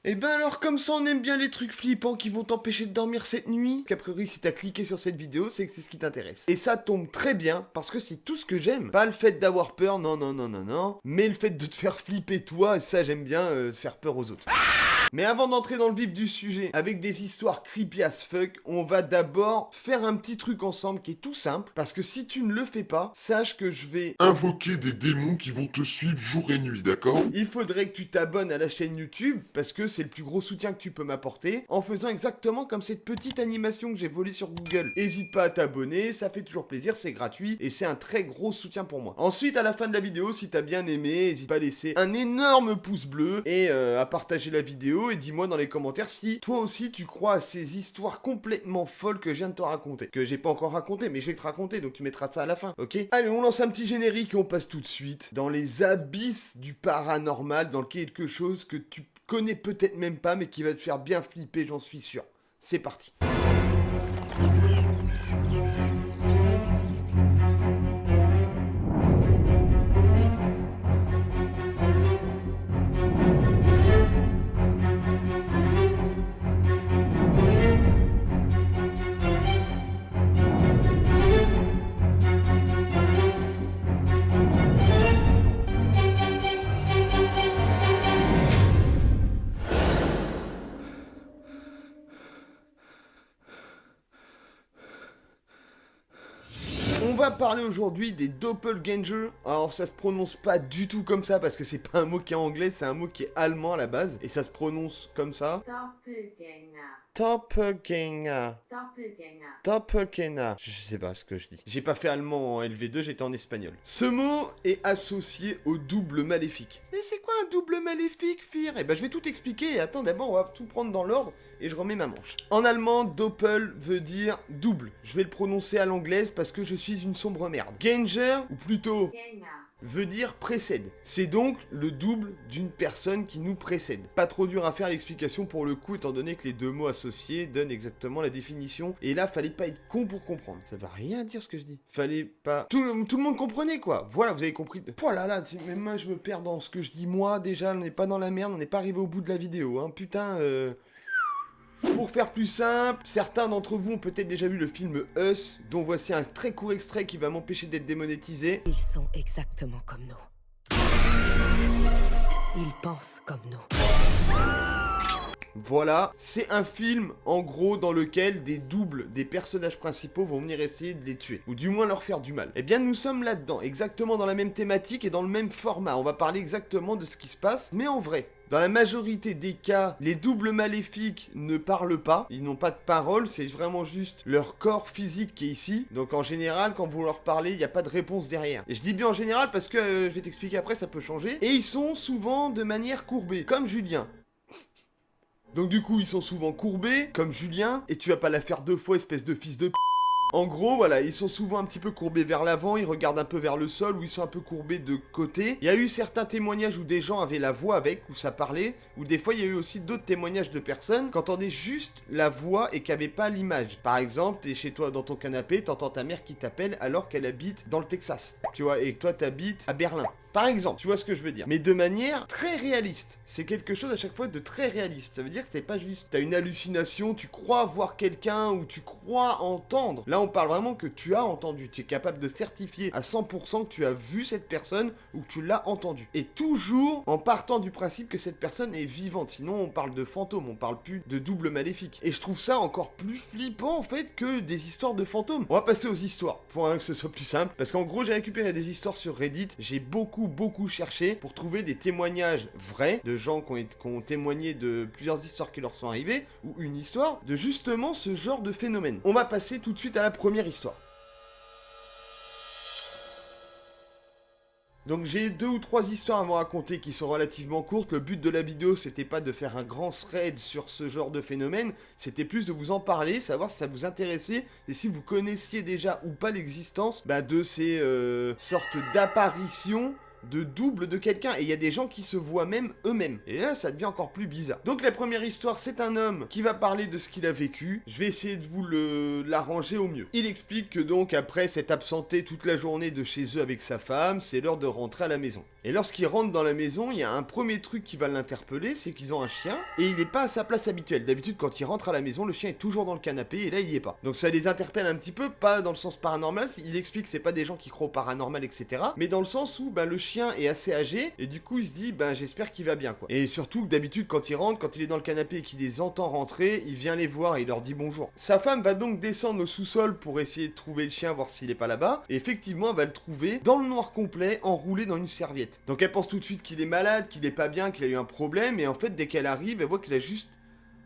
Et ben alors comme ça on aime bien les trucs flippants qui vont t'empêcher de dormir cette nuit, qu'a priori si t'as cliqué sur cette vidéo c'est que c'est ce qui t'intéresse. Et ça tombe très bien parce que c'est tout ce que j'aime. Pas le fait d'avoir peur, non, mais le fait de te faire flipper toi, et ça j'aime bien, faire peur aux autres. Mais avant d'entrer dans le vif du sujet, avec des histoires creepy as fuck, on va d'abord faire un petit truc ensemble qui est tout simple, parce que si tu ne le fais pas, sache que je vais Invoquer des démons qui vont te suivre jour et nuit, d'accord? Il faudrait que tu t'abonnes à la chaîne YouTube, parce que c'est le plus gros soutien que tu peux m'apporter, en faisant exactement comme cette petite animation que j'ai volée sur Google. Hésite pas à t'abonner, ça fait toujours plaisir, c'est gratuit, et c'est un très gros soutien pour moi. Ensuite, à la fin de la vidéo, si t'as bien aimé, n'hésite pas à laisser un énorme pouce bleu, et à partager la vidéo, et dis-moi dans les commentaires si toi aussi tu crois à ces histoires complètement folles que je viens de te raconter. Que j'ai pas encore raconté, mais je vais te raconter, donc tu mettras ça à la fin, ok? Allez, on lance un petit générique et on passe tout de suite dans les abysses du paranormal, dans quelque chose que tu connais peut-être même pas, mais qui va te faire bien flipper, j'en suis sûr. C'est parti. On va parler aujourd'hui des doppelgangers. Alors ça se prononce pas du tout comme ça parce que c'est pas un mot qui est anglais, c'est un mot qui est allemand à la base et ça se prononce comme ça. Doppelgänger. Doppelganger. Doppelgänger. Doppelganger. Je sais pas ce que je dis. J'ai pas fait allemand en LV2, j'étais en espagnol. Ce mot est associé au double maléfique. Mais c'est quoi un double maléfique, Fir? Eh ben je vais tout expliquer et attends, d'abord on va tout prendre dans l'ordre et je remets ma manche. En allemand, doppel veut dire double. Je vais le prononcer à l'anglaise parce que je suis une sombre merde. Ganger, ou plutôt Gänger. veut dire précède. C'est donc le double d'une personne qui nous précède. Pas trop dur à faire l'explication pour le coup, étant donné que les deux mots associés donnent exactement la définition. Et là, fallait pas être con pour comprendre. Ça va rien dire ce que je dis. Fallait pas... Tout le monde comprenait, quoi. Voilà, vous avez compris. Oh là là, même moi, je me perds dans ce que je dis. Moi, déjà, on n'est pas dans la merde, on n'est pas arrivé au bout de la vidéo, hein. Putain, Pour faire plus simple, certains d'entre vous ont peut-être déjà vu le film Us, dont voici un très court extrait qui va m'empêcher d'être démonétisé. Ils sont exactement comme nous. Ils pensent comme nous. Voilà, c'est un film, en gros, dans lequel des doubles des personnages principaux vont venir essayer de les tuer, ou du moins leur faire du mal. Eh bien, nous sommes là-dedans, exactement dans la même thématique et dans le même format. On va parler exactement de ce qui se passe, mais en vrai. Dans la majorité des cas, les doubles maléfiques ne parlent pas, ils n'ont pas de parole, c'est vraiment juste leur corps physique qui est ici. Donc en général, quand vous leur parlez, il n'y a pas de réponse derrière. Et je dis bien en général parce que je vais t'expliquer après, ça peut changer. Et ils sont souvent de manière courbée, comme Julien. Donc du coup, ils sont souvent courbés, comme Julien, et tu vas pas la faire deux fois, espèce de fils de p***. En gros, voilà, ils sont souvent un petit peu courbés vers l'avant, ils regardent un peu vers le sol, ou ils sont un peu courbés de côté. Il y a eu certains témoignages où des gens avaient la voix avec, où ça parlait, ou des fois il y a eu aussi d'autres témoignages de personnes qui entendaient juste la voix et qui n'avaient pas l'image. Par exemple, t'es chez toi dans ton canapé, t'entends ta mère qui t'appelle alors qu'elle habite dans le Texas, tu vois, et que toi t'habites à Berlin. Par exemple, tu vois ce que je veux dire. Mais de manière très réaliste. C'est quelque chose à chaque fois de très réaliste. Ça veut dire que c'est pas juste t'as une hallucination, tu crois voir quelqu'un ou tu crois entendre. Là, on parle vraiment que tu as entendu. Tu es capable de certifier à 100% que tu as vu cette personne ou que tu l'as entendue. Et toujours en partant du principe que cette personne est vivante. Sinon, on parle de fantôme, on parle plus de double maléfique. Et je trouve ça encore plus flippant en fait que des histoires de fantômes. On va passer aux histoires pour que ce soit plus simple. Parce qu'en gros, j'ai récupéré des histoires sur Reddit. J'ai beaucoup cherché pour trouver des témoignages vrais de gens qui ont témoigné de plusieurs histoires qui leur sont arrivées, ou une histoire, de justement ce genre de phénomène. On va passer tout de suite à la première histoire. Donc j'ai 2 ou 3 histoires à vous raconter qui sont relativement courtes. Le but de la vidéo, c'était pas de faire un grand thread sur ce genre de phénomène, c'était plus de vous en parler, savoir si ça vous intéressait et si vous connaissiez déjà ou pas l'existence de ces sortes d'apparitions de double de quelqu'un, et il y a des gens qui se voient même eux-mêmes, et là ça devient encore plus bizarre. Donc la première histoire, c'est un homme qui va parler de ce qu'il a vécu. Je vais essayer de vous l'arranger au mieux. Il explique que donc après s'être absenté toute la journée de chez eux avec sa femme, c'est l'heure de rentrer à la maison. Et lorsqu'ils rentrent dans la maison, il y a un premier truc qui va l'interpeller, c'est qu'ils ont un chien, et il est pas à sa place habituelle. D'habitude, quand ils rentrent à la maison, le chien est toujours dans le canapé, et là, il y est pas. Donc ça les interpelle un petit peu, pas dans le sens paranormal, il explique que c'est pas des gens qui croient au paranormal, etc. Mais dans le sens où, le chien est assez âgé, et du coup, il se dit, j'espère qu'il va bien, quoi. Et surtout que d'habitude, quand il rentre, quand il est dans le canapé et qu'il les entend rentrer, il vient les voir et il leur dit bonjour. Sa femme va donc descendre au sous-sol pour essayer de trouver le chien, voir s'il est pas là-bas, et effectivement, elle va le trouver dans le noir complet, enroulé dans une serviette. Donc elle pense tout de suite qu'il est malade, qu'il est pas bien, qu'il a eu un problème, et en fait, dès qu'elle arrive, elle voit qu'il a juste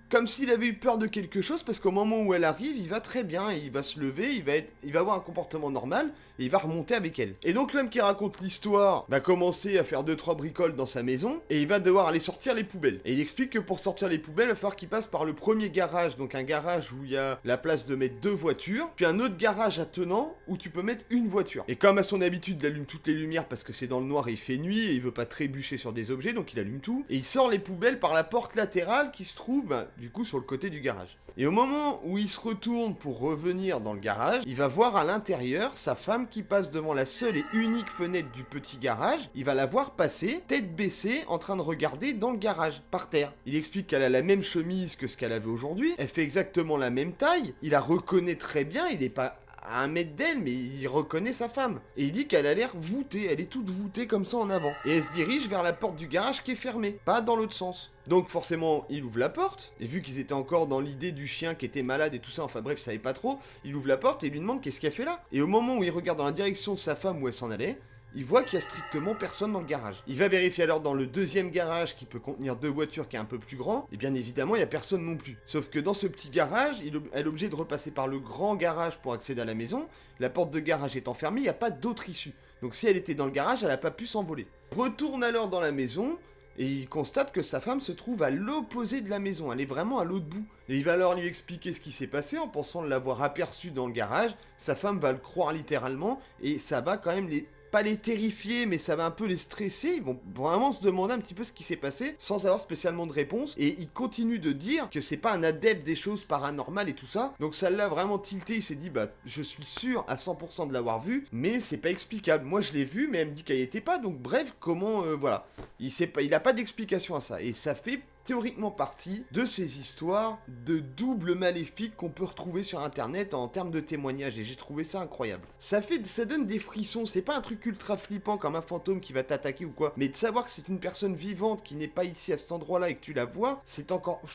comme s'il avait eu peur de quelque chose, parce qu'au moment où elle arrive, il va très bien, et il va se lever, il va avoir un comportement normal, et il va remonter avec elle. Et donc l'homme qui raconte l'histoire va commencer à faire 2-3 bricoles dans sa maison, et il va devoir aller sortir les poubelles. Et il explique que pour sortir les poubelles, il va falloir qu'il passe par le premier garage, donc un garage où il y a la place de mettre 2 voitures, puis un autre garage attenant où tu peux mettre une voiture. Et comme à son habitude, il allume toutes les lumières parce que c'est dans le noir et il fait nuit, et il veut pas trébucher sur des objets, donc il allume tout, et il sort les poubelles par la porte latérale qui se trouve, du coup, sur le côté du garage. Et au moment où il se retourne pour revenir dans le garage, il va voir à l'intérieur sa femme qui passe devant la seule et unique fenêtre du petit garage. Il va la voir passer, tête baissée, en train de regarder dans le garage, par terre. Il explique qu'elle a la même chemise que ce qu'elle avait aujourd'hui, elle fait exactement la même taille, il la reconnaît très bien, il est pas à 1 mètre d'elle, mais il reconnaît sa femme. Et il dit qu'elle a l'air voûtée, elle est toute voûtée comme ça en avant. Et elle se dirige vers la porte du garage qui est fermée, pas dans l'autre sens. Donc forcément, il ouvre la porte, et vu qu'ils étaient encore dans l'idée du chien qui était malade et tout ça, enfin bref, il savait pas trop, il ouvre la porte et il lui demande qu'est-ce qu'elle fait là. Et au moment où il regarde dans la direction de sa femme où elle s'en allait, il voit qu'il y a strictement personne dans le garage. Il va vérifier alors dans le deuxième garage qui peut contenir 2 voitures qui est un peu plus grand, et bien évidemment il y a personne non plus. Sauf que dans ce petit garage, elle est obligée de repasser par le grand garage pour accéder à la maison, la porte de garage étant fermée, il n'y a pas d'autre issue. Donc si elle était dans le garage, elle n'a pas pu s'envoler. Retourne alors dans la maison, et il constate que sa femme se trouve à l'opposé de la maison, elle est vraiment à l'autre bout. Et il va alors lui expliquer ce qui s'est passé en pensant l'avoir aperçu dans le garage, sa femme va le croire littéralement, et ça va quand même pas les terrifier, mais ça va un peu les stresser, ils vont vraiment se demander un petit peu ce qui s'est passé, sans avoir spécialement de réponse, et il continue de dire que c'est pas un adepte des choses paranormales et tout ça, donc ça l'a vraiment tilté, il s'est dit, je suis sûr à 100% de l'avoir vu, mais c'est pas explicable, moi je l'ai vu, mais elle me dit qu'elle y était pas, donc bref, comment, voilà, il a pas d'explication à ça, et ça fait théoriquement partie de ces histoires de doubles maléfiques qu'on peut retrouver sur internet en termes de témoignages, et j'ai trouvé ça incroyable. Ça donne des frissons, c'est pas un truc ultra flippant comme un fantôme qui va t'attaquer ou quoi, mais de savoir que c'est une personne vivante qui n'est pas ici à cet endroit-là et que tu la vois, je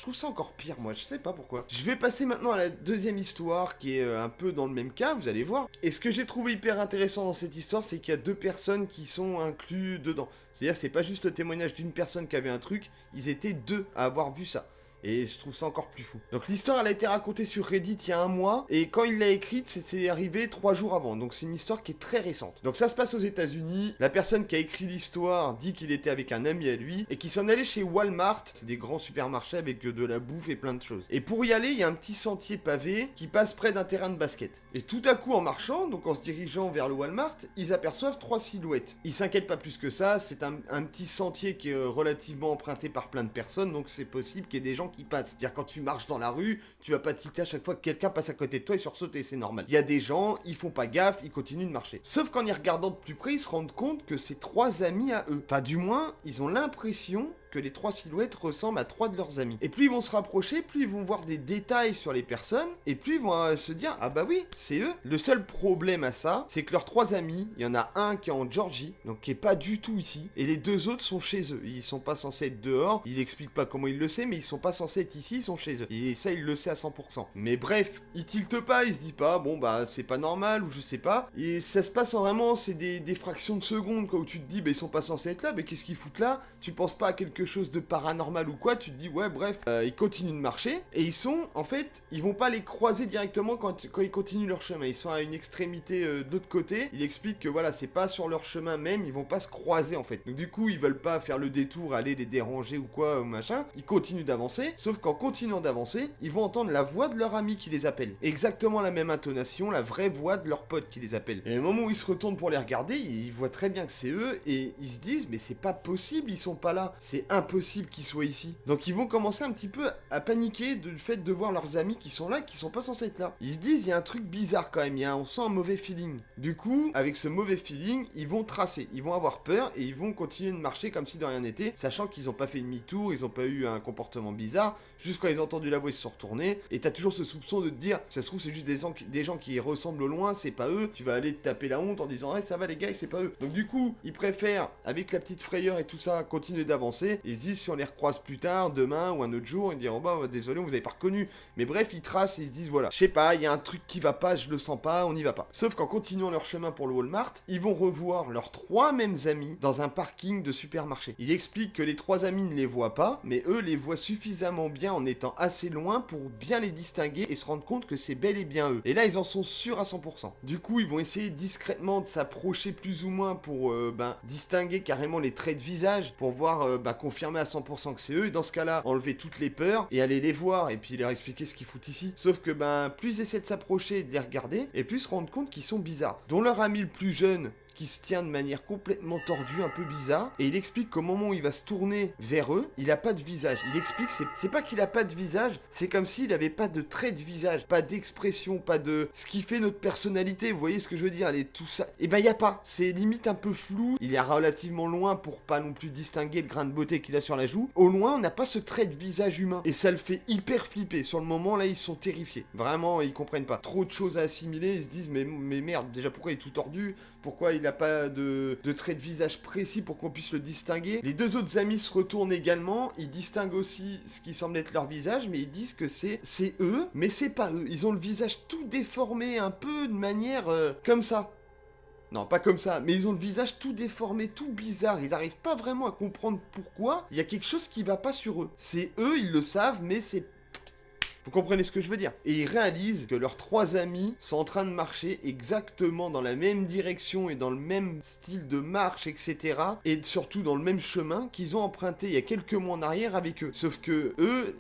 trouve ça encore pire, moi, je sais pas pourquoi. Je vais passer maintenant à la deuxième histoire qui est un peu dans le même cas, vous allez voir. Et ce que j'ai trouvé hyper intéressant dans cette histoire, c'est qu'il y a 2 personnes qui sont incluses dedans. C'est-à-dire que c'est pas juste le témoignage d'une personne qui avait un truc, ils étaient 2 à avoir vu ça. Et je trouve ça encore plus fou. Donc l'histoire, elle a été racontée sur Reddit il y a 1 mois, et quand il l'a écrite, c'est arrivé 3 jours avant, donc c'est une histoire qui est très récente. Donc ça se passe aux États-Unis. La personne qui a écrit l'histoire dit qu'il était avec un ami à lui, et qu'il s'en allait chez Walmart, c'est des grands supermarchés avec de la bouffe et plein de choses. Et pour y aller, il y a un petit sentier pavé qui passe près d'un terrain de basket. Et tout à coup, en marchant, donc en se dirigeant vers le Walmart, ils aperçoivent 3 silhouettes. Ils s'inquiètent pas plus que ça, c'est un petit sentier qui est relativement emprunté par plein de personnes, donc c'est possible qu'il y ait des gens qui passent. C'est-à-dire quand tu marches dans la rue, tu vas pas tilter à chaque fois que quelqu'un passe à côté de toi et sursauter, c'est normal. Il y a des gens, ils font pas gaffe, ils continuent de marcher. Sauf qu'en y regardant de plus près, ils se rendent compte que c'est 3 amis à eux. Enfin du moins, ils ont l'impression que les 3 silhouettes ressemblent à 3 de leurs amis. Et plus ils vont se rapprocher, plus ils vont voir des détails sur les personnes, et plus ils vont se dire, ah bah oui, c'est eux. Le seul problème à ça, c'est que leurs 3 amis, il y en a un qui est en Georgie, donc qui est pas du tout ici, et les 2 autres sont chez eux. Ils sont pas censés être dehors, il explique pas comment il le sait, mais ils sont pas censés être ici, ils sont chez eux. Et ça, il le sait à 100%. Mais bref, il tilte pas, il se dit pas, bon bah c'est pas normal, ou je sais pas. Et ça se passe en vraiment, c'est des fractions de secondes, quoi, où tu te dis, bah ils sont pas censés être là, mais qu'est-ce qu'ils foutent là? Tu penses pas à quelque chose de paranormal ou quoi, tu te dis ouais bref, ils continuent de marcher, et ils sont, en fait, ils vont pas les croiser directement quand ils continuent leur chemin, ils sont à une extrémité de l'autre côté, il explique que voilà, c'est pas sur leur chemin même, ils vont pas se croiser en fait, donc du coup ils veulent pas faire le détour, aller les déranger ou quoi, ou machin, ils continuent d'avancer, sauf qu'en continuant d'avancer, ils vont entendre la voix de leur ami qui les appelle, exactement la même intonation, la vraie voix de leur pote qui les appelle, et au moment où ils se retournent pour les regarder, ils voient très bien que c'est eux, et ils se disent mais c'est pas possible, ils sont pas là, c'est c'est impossible qu'ils soient ici. Donc ils vont commencer un petit peu à paniquer du fait de voir leurs amis qui sont là, qui sont pas censés être là. Ils se disent, il y a un truc bizarre quand même, on sent un mauvais feeling. Du coup, avec ce mauvais feeling, ils vont tracer, ils vont avoir peur et ils vont continuer de marcher comme si de rien n'était, sachant qu'ils ont pas fait demi-tour, ils ont pas eu un comportement bizarre, juste quand ils ont entendu la voix, ils se sont retournés, et t'as toujours ce soupçon de te dire, ça se trouve c'est juste des gens qui ressemblent au loin, c'est pas eux, tu vas aller te taper la honte en disant, ouais ça va les gars, c'est pas eux. Donc du coup, ils préfèrent, avec la petite frayeur et tout ça, continuer d'avancer, ils se disent, si on les recroise plus tard, demain ou un autre jour, ils diront, bah désolé, on vous avait pas reconnu, mais bref, ils tracent et ils se disent, voilà, je sais pas, il y a un truc qui va pas, je le sens pas, on y va pas. Sauf qu'en continuant leur chemin pour le Walmart, ils vont revoir leurs 3 mêmes amis dans un parking de supermarché. Il explique que les 3 amis ne les voient pas, mais eux les voient suffisamment bien en étant assez loin pour bien les distinguer et se rendre compte que c'est bel et bien eux. Et là, ils en sont sûrs à 100%. Du coup, ils vont essayer discrètement de s'approcher plus ou moins pour distinguer carrément les traits de visage, pour voir, confirmer à 100% que c'est eux. Et dans ce cas-là, enlever toutes les peurs et aller les voir et puis leur expliquer ce qu'ils foutent ici. Sauf que plus ils essaient de s'approcher et de les regarder, et plus se rendre compte qu'ils sont bizarres. Dont leur ami le plus jeune, qui se tient de manière complètement tordue, un peu bizarre, et il explique qu'au moment où il va se tourner vers eux, il a pas de visage. Il explique, c'est pas qu'il a pas de visage, c'est comme s'il avait pas de trait de visage, pas d'expression, pas de... ce qui fait notre personnalité, vous voyez ce que je veux dire, tout ça, et y a pas, c'est limite un peu flou, il est relativement loin pour pas non plus distinguer le grain de beauté qu'il a sur la joue, au loin on n'a pas ce trait de visage humain, et ça le fait hyper flipper, sur le moment là ils sont terrifiés, vraiment ils comprennent pas, trop de choses à assimiler, ils se disent mais merde, déjà pourquoi il est tout tordu, pourquoi il a pas de trait de visage précis pour qu'on puisse le distinguer. Les 2 autres amis se retournent également, ils distinguent aussi ce qui semble être leur visage, mais ils disent que c'est eux, mais c'est pas eux. Ils ont le visage tout déformé, un peu de manière comme ça. Non, pas comme ça, mais ils ont le visage tout déformé, tout bizarre, ils arrivent pas vraiment à comprendre pourquoi. Il y a quelque chose qui va pas sur eux. C'est eux, ils le savent, mais c'est... Vous comprenez ce que je veux dire? Et ils réalisent que leurs 3 amis sont en train de marcher exactement dans la même direction et dans le même style de marche, etc. Et surtout dans le même chemin qu'ils ont emprunté il y a quelques mois en arrière avec eux. Sauf que eux,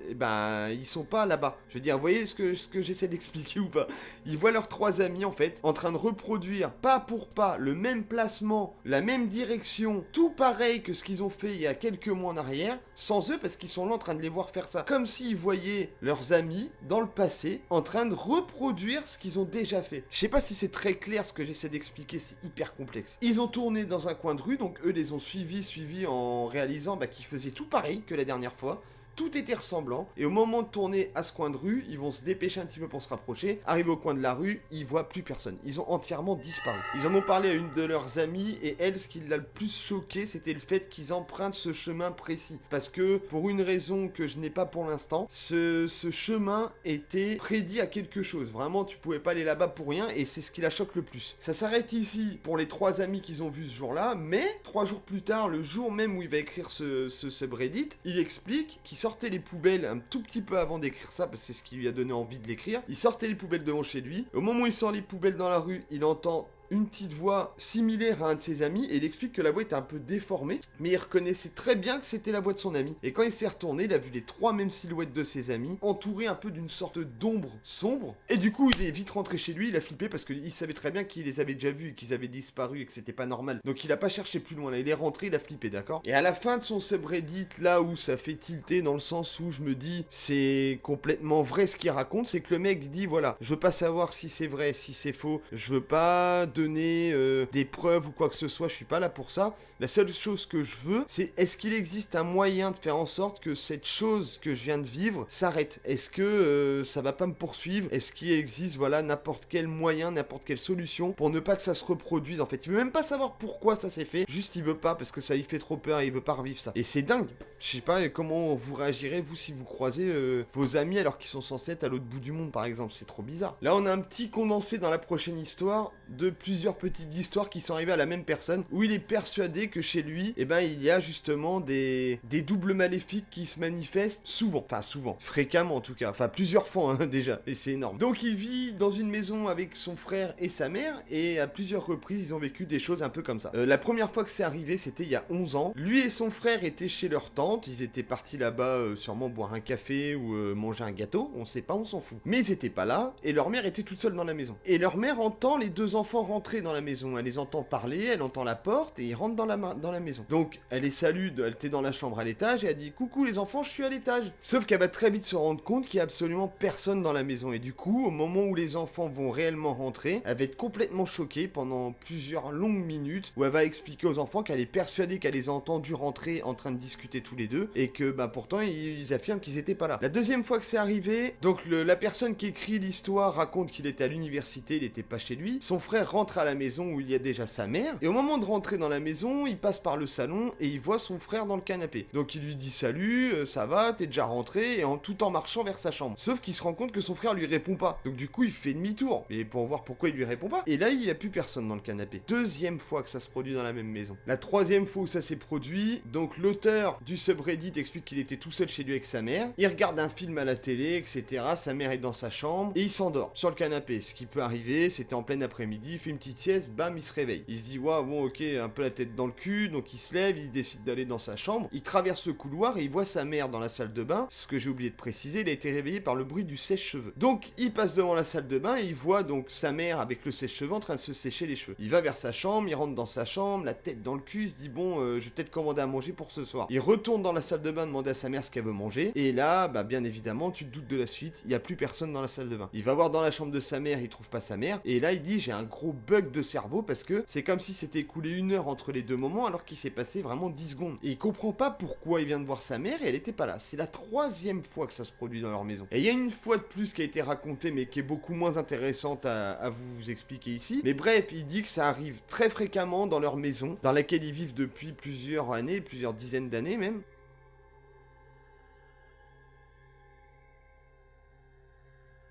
ils sont pas là-bas. Je veux dire, vous voyez ce que j'essaie d'expliquer ou pas? Ils voient leurs 3 amis, en fait, en train de reproduire, pas pour pas, le même placement, la même direction, tout pareil que ce qu'ils ont fait il y a quelques mois en arrière, sans eux, parce qu'ils sont là en train de les voir faire ça. Comme s'ils voyaient leurs amis dans le passé en train de reproduire ce qu'ils ont déjà fait. Je sais pas si c'est très clair ce que j'essaie d'expliquer, c'est hyper complexe. Ils ont tourné dans un coin de rue, donc eux les ont suivis en réalisant qu'ils faisaient tout pareil que la dernière fois. Tout était ressemblant, et au moment de tourner à ce coin de rue, ils vont se dépêcher un petit peu pour se rapprocher. Arrivés au coin de la rue, ils voient plus personne. Ils ont entièrement disparu. Ils en ont parlé à une de leurs amies, et elle, ce qui l'a le plus choqué, c'était le fait qu'ils empruntent ce chemin précis. Parce que, pour une raison que je n'ai pas pour l'instant, ce chemin était prédit à quelque chose. Vraiment, tu pouvais pas aller là-bas pour rien, et c'est ce qui la choque le plus. Ça s'arrête ici pour les 3 amis qu'ils ont vus ce jour-là, mais 3 jours plus tard, le jour même où il va écrire ce subreddit, il explique qu'il sortait les poubelles un tout petit peu avant d'écrire ça, parce que c'est ce qui lui a donné envie de l'écrire. Il sortait les poubelles devant chez lui. Au moment où il sort les poubelles dans la rue, il entend une petite voix similaire à un de ses amis, et il explique que la voix était un peu déformée, mais il reconnaissait très bien que c'était la voix de son ami. Et quand il s'est retourné, il a vu les 3 mêmes silhouettes de ses amis, entourées un peu d'une sorte d'ombre sombre, et du coup il est vite rentré chez lui, il a flippé parce qu'il savait très bien qu'il les avait déjà vus, qu'ils avaient disparu et que c'était pas normal. Donc il a pas cherché plus loin, là il est rentré, il a flippé, d'accord? Et à la fin de son subreddit, là où ça fait tilter, dans le sens où je me dis, c'est complètement vrai ce qu'il raconte, c'est que le mec dit, voilà, je veux pas savoir si c'est vrai, si c'est faux, je veux pas donner des preuves ou quoi que ce soit, je suis pas là pour ça. La seule chose que je veux, c'est est-ce qu'il existe un moyen de faire en sorte que cette chose que je viens de vivre s'arrête? Est-ce que ça va pas me poursuivre? Est-ce qu'il existe, voilà, n'importe quel moyen, n'importe quelle solution pour ne pas que ça se reproduise? En fait, il veut même pas savoir pourquoi ça s'est fait, juste il veut pas parce que ça lui fait trop peur et il veut pas revivre ça. Et c'est dingue. Je sais pas comment vous réagirez, vous, si vous croisez vos amis alors qu'ils sont censés être à l'autre bout du monde, par exemple. C'est trop bizarre. Là, on a un petit condensé dans la prochaine histoire de plusieurs petites histoires qui sont arrivées à la même personne, où il est persuadé que chez lui, il y a justement des doubles maléfiques qui se manifestent souvent. Enfin, souvent. Fréquemment, en tout cas. Enfin, plusieurs fois, hein, déjà. Et c'est énorme. Donc, il vit dans une maison avec son frère et sa mère, et à plusieurs reprises, ils ont vécu des choses un peu comme ça. La première fois que c'est arrivé, c'était il y a 11 ans. Lui et son frère étaient chez leur tante. Ils étaient partis là-bas, sûrement boire un café ou manger un gâteau. On sait pas, on s'en fout. Mais ils étaient pas là, et leur mère était toute seule dans la maison. Et leur mère entend les 2 enfants rentrer dans la maison, elle les entend parler, elle entend la porte, et ils rentrent dans la maison. Donc, elle les salue, elle était dans la chambre à l'étage, et elle dit « Coucou les enfants, je suis à l'étage ». Sauf qu'elle va très vite se rendre compte qu'il y a absolument personne dans la maison, et du coup, au moment où les enfants vont réellement rentrer, elle va être complètement choquée pendant plusieurs longues minutes, où elle va expliquer aux enfants qu'elle est persuadée qu'elle les a entendus rentrer en train de discuter tous les deux, et que pourtant ils affirment qu'ils étaient pas là. La deuxième fois que c'est arrivé, donc la personne qui écrit l'histoire raconte qu'il était à l'université, il était pas chez lui, son frère rentre à la maison où il y a déjà sa mère, et au moment de rentrer dans la maison, il passe par le salon, et il voit son frère dans le canapé. Donc il lui dit salut, ça va, t'es déjà rentré, et tout en marchant vers sa chambre. Sauf qu'il se rend compte que son frère lui répond pas, donc du coup il fait demi-tour, et pour voir pourquoi il lui répond pas, et là il y a plus personne dans le canapé. Deuxième fois que ça se produit dans la même maison. La troisième fois où ça s'est produit, donc l'auteur du subreddit explique qu'il était tout seul chez lui avec sa mère, il regarde un film à la télé, etc., sa mère est dans sa chambre, et il s'endort sur le canapé. Ce qui peut arriver, c'était en plein après-midi, il fait une petite sieste, bam, il se réveille. Il se dit, ouais, bon, ok, un peu la tête dans le cul, donc il se lève, il décide d'aller dans sa chambre, il traverse le couloir et il voit sa mère dans la salle de bain. Ce que j'ai oublié de préciser, il a été réveillé par le bruit du sèche-cheveux. Donc, il passe devant la salle de bain et il voit donc sa mère avec le sèche-cheveux en train de se sécher les cheveux. Il va vers sa chambre, il rentre dans sa chambre, la tête dans le cul, il se dit, bon, je vais peut-être commander à manger pour ce soir. Il retourne dans la salle de bain demander à sa mère ce qu'elle veut manger, et là, bien évidemment, tu te doutes de la suite, il n'y a plus personne dans la salle de bain. Il va voir dans la chambre de sa mère, il trouve pas sa mère, et là il dit j'ai un gros bug de cerveau parce que c'est comme si s'était écoulé 1 heure entre les deux moments alors qu'il s'est passé vraiment 10 secondes. Et il comprend pas pourquoi il vient de voir sa mère et elle était pas là. C'est la 3e fois que ça se produit dans leur maison. Et il y a une fois de plus qui a été racontée mais qui est beaucoup moins intéressante à vous expliquer ici. Mais bref, il dit que ça arrive très fréquemment dans leur maison, dans laquelle ils vivent depuis plusieurs années, plusieurs dizaines d'années même.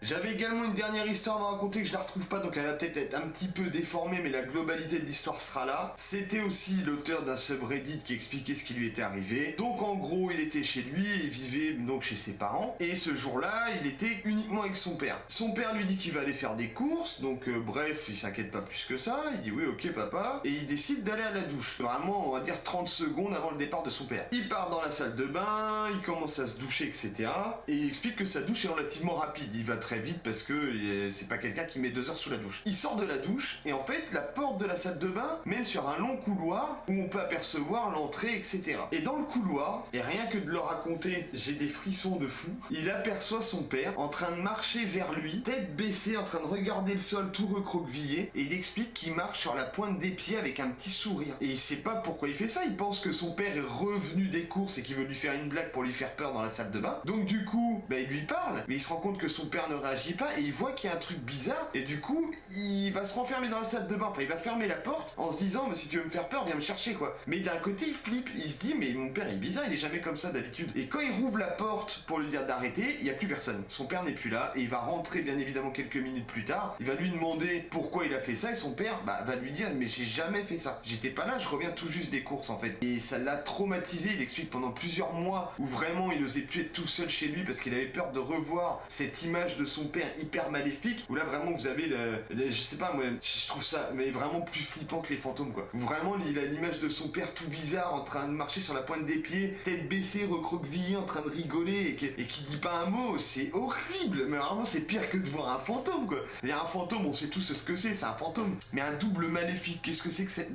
J'avais également une dernière histoire à vous raconter que je la retrouve pas, donc elle va peut-être être un petit peu déformée, mais la globalité de l'histoire sera là. C'était aussi l'auteur d'un subreddit qui expliquait ce qui lui était arrivé. Donc en gros, il était chez lui, il vivait donc chez ses parents, et ce jour-là, il était uniquement avec son père. Son père lui dit qu'il va aller faire des courses, donc bref, il s'inquiète pas plus que ça, il dit oui, ok papa, et il décide d'aller à la douche. Vraiment, on va dire 30 secondes avant le départ de son père. Il part dans la salle de bain, il commence à se doucher, etc. Et il explique que sa douche est relativement rapide, il va très vite parce que c'est pas quelqu'un qui met 2 heures sous la douche. Il sort de la douche et en fait la porte de la salle de bain mène sur un long couloir où on peut apercevoir l'entrée, etc. Et dans le couloir, et rien que de le raconter, j'ai des frissons de fou, il aperçoit son père en train de marcher vers lui, tête baissée, en train de regarder le sol tout recroquevillé, et il explique qu'il marche sur la pointe des pieds avec un petit sourire. Et il sait pas pourquoi il fait ça, il pense que son père est revenu des courses et qu'il veut lui faire une blague pour lui faire peur dans la salle de bain. Donc du coup, il lui parle, mais il se rend compte que son père ne réagit pas et il voit qu'il y a un truc bizarre et du coup il va se renfermer dans la salle de bain, enfin il va fermer la porte en se disant mais si tu veux me faire peur viens me chercher quoi. Mais d'un côté il flippe, il se dit mais mon père est bizarre, il est jamais comme ça d'habitude. Et quand il rouvre la porte pour lui dire d'arrêter, il y a plus personne, son père n'est plus là et il va rentrer bien évidemment quelques minutes plus tard, il va lui demander pourquoi il a fait ça et son père va lui dire mais j'ai jamais fait ça, j'étais pas là, je reviens tout juste des courses en fait. Et ça l'a traumatisé, il explique pendant plusieurs mois où vraiment il osait plus être tout seul chez lui parce qu'il avait peur de revoir cette image de son père hyper maléfique, où là vraiment vous avez je sais pas moi, je trouve ça mais vraiment plus flippant que les fantômes quoi. Où vraiment il a l'image de son père tout bizarre en train de marcher sur la pointe des pieds, tête baissée, recroquevillé, en train de rigoler et qui dit pas un mot, c'est horrible, mais vraiment c'est pire que de voir un fantôme quoi. Il y a un fantôme, on sait tous ce que c'est un fantôme, mais un double maléfique, qu'est-ce que c'est que cette...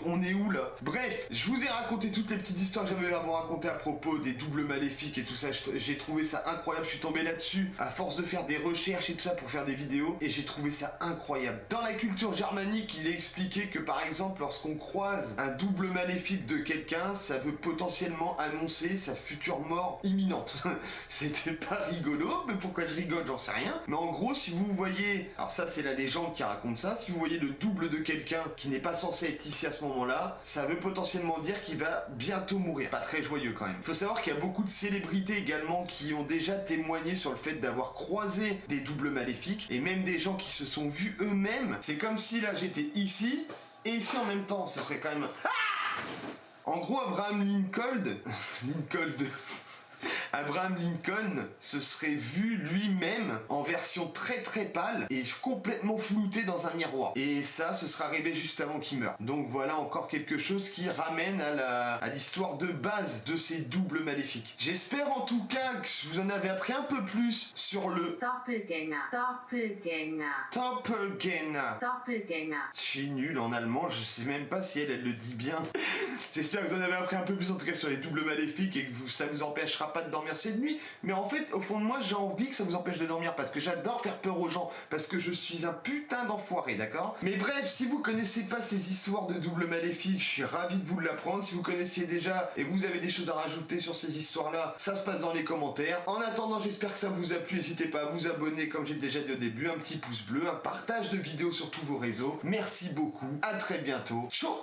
On est où là? Bref, je vous ai raconté toutes les petites histoires que j'avais à vous raconter à propos des doubles maléfiques et tout ça. J'ai trouvé ça incroyable, je suis tombé là-dessus à force de faire des recherches et tout ça pour faire des vidéos et j'ai trouvé ça incroyable. Dans la culture germanique, il est expliqué que par exemple lorsqu'on croise un double maléfique de quelqu'un, ça veut potentiellement annoncer sa future mort imminente. C'était pas rigolo, mais pourquoi je rigole, j'en sais rien. Mais en gros, si vous voyez, alors ça c'est la légende qui raconte ça, si vous voyez le double de quelqu'un qui n'est pas censé être ici à ce moment-là, ça veut potentiellement dire qu'il va bientôt mourir. Pas très joyeux quand même. Faut savoir qu'il y a beaucoup de célébrités également qui ont déjà témoigné sur le fait d'avoir croisé des doubles maléfiques et même des gens qui se sont vus eux-mêmes. C'est comme si là j'étais ici et ici en même temps. Ce serait quand même... Ah en gros, Abraham Lincoln... Abraham Lincoln se serait vu lui-même en version très très pâle et complètement flouté dans un miroir. Et ça, ce sera arrivé juste avant qu'il meure. Donc voilà encore quelque chose qui ramène à l'histoire de base de ces doubles maléfiques. J'espère en tout cas que vous en avez appris un peu plus sur le Doppelgänger. Doppelgänger. Doppelgänger. Doppelgänger. Je suis nul en allemand, je sais même pas si elle le dit bien. J'espère que vous en avez appris un peu plus en tout cas sur les doubles maléfiques et que ça vous empêchera pas de dormir cette nuit. Mais en fait, au fond de moi, j'ai envie que ça vous empêche de dormir parce que j'adore faire peur aux gens, parce que je suis un putain d'enfoiré, d'accord? Mais bref, si vous connaissez pas ces histoires de doubles maléfiques, je suis ravi de vous l'apprendre. Si vous connaissiez déjà et que vous avez des choses à rajouter sur ces histoires-là, ça se passe dans les commentaires. En attendant, j'espère que ça vous a plu. N'hésitez pas à vous abonner, comme j'ai déjà dit au début, un petit pouce bleu, un partage de vidéos sur tous vos réseaux. Merci beaucoup, à très bientôt. Ciao!